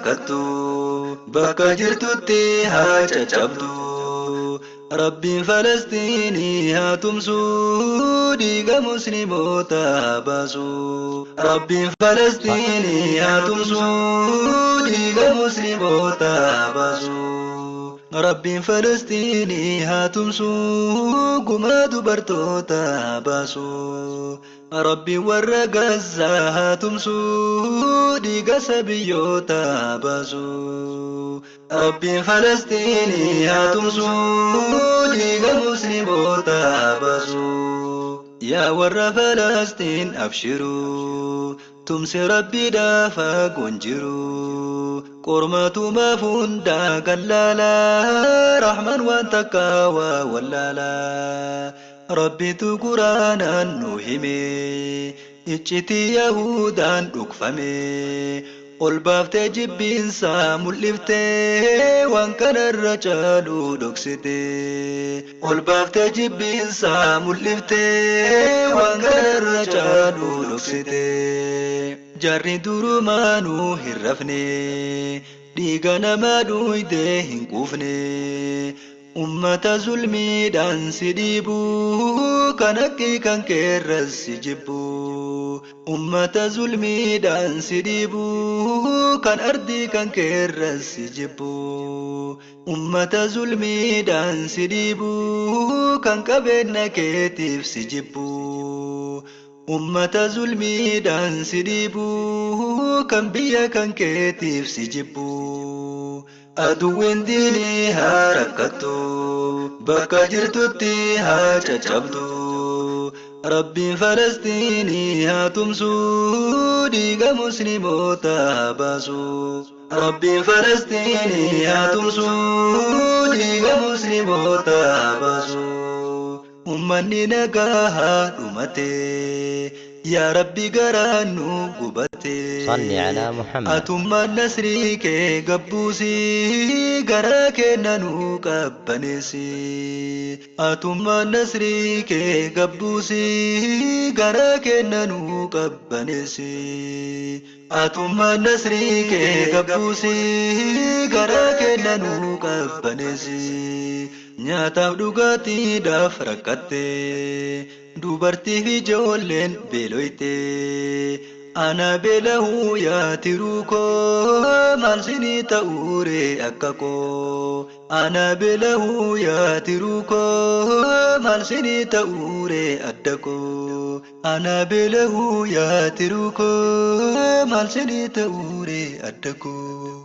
rakkattu bakka jirtutti haa caccabdu. Rabbiin Falastiinii haa tumsu dhiiga musliimoota haa baasu. Rabbiin Falastiinii haa tumsu dhiiga musliimoota haa baasu. Rabbiin Falastiinii haa tumsu gumaa dubartoota haa baasu. Rabbiin warra Gazzaa haa tumsu dhiiga sabiyyoota haa baasu. Rabbiin Falastiinii haa tumsu dhiiga musliimoota haa baasu. Yaa warra Falastiin abshiruu tumsi Rabbiidhaaf fagoo jiru. Qormatumaaf hundaa gallaalaa Rahmaan waan takka waa wallaalaa. Rabbitu Quraanaan nu hime iccitii Yahudaan dhugfame. Ol baaftee jibbiinsa mul'iftee waan kanarra caalu dhoksite. Ol baaftee jibbiinsa mul'iftee waan kanarra caalu dhoksite. Jarri durumaanuu hin rafne dhiiga namaa dhuyde hin quufne. Ummata zulmiidhaan si dhiibu kan haqqii kan keerras si jibbu. Ummata zulmiidhaan si dhiibu kan ardii kan keerras si jibbu. Ummata zulmiidhaan si dhiibu kan qabeenya keetiif si jibbu. Ummata zulmiidhaan si dhiibu kan biyya kan keetiif si jibbu. Aduwwiin diinii haa rakkattu bakka jirtutti haa caccabdu. Rabbiin Falastiinii haa tumsu dhiiga musliimoota haa baasu. Rabbiin Falastiinii haa tumsu dhiiga musliimoota haa baasu. Ummanni nagaa haa dhumate yaa Rabbi garaan nu gubate. Salli ala Muhammad. Atummaan nasrii kee gabbuusi garaa keenya nu qabbaneessi. Atummaan nasrii kee gabbuusi garaa keenya nu qabbaneessi. Atummaan nasrii kee gabbuusi garaa keenya nu qabbaneessi. Nyaataaf dhugaatiidhaaf rakkatte dubartii fi ijoolleen beeloyte. Ana beelahuu yaa tiruu koo maal sinii ta'uure akka koo. Ana beelahuu yaa tiruu koo maal sinii ta'uure adda koo. Ana beelahuu yaa tiruu koo maal sinii ta'uure adda koo.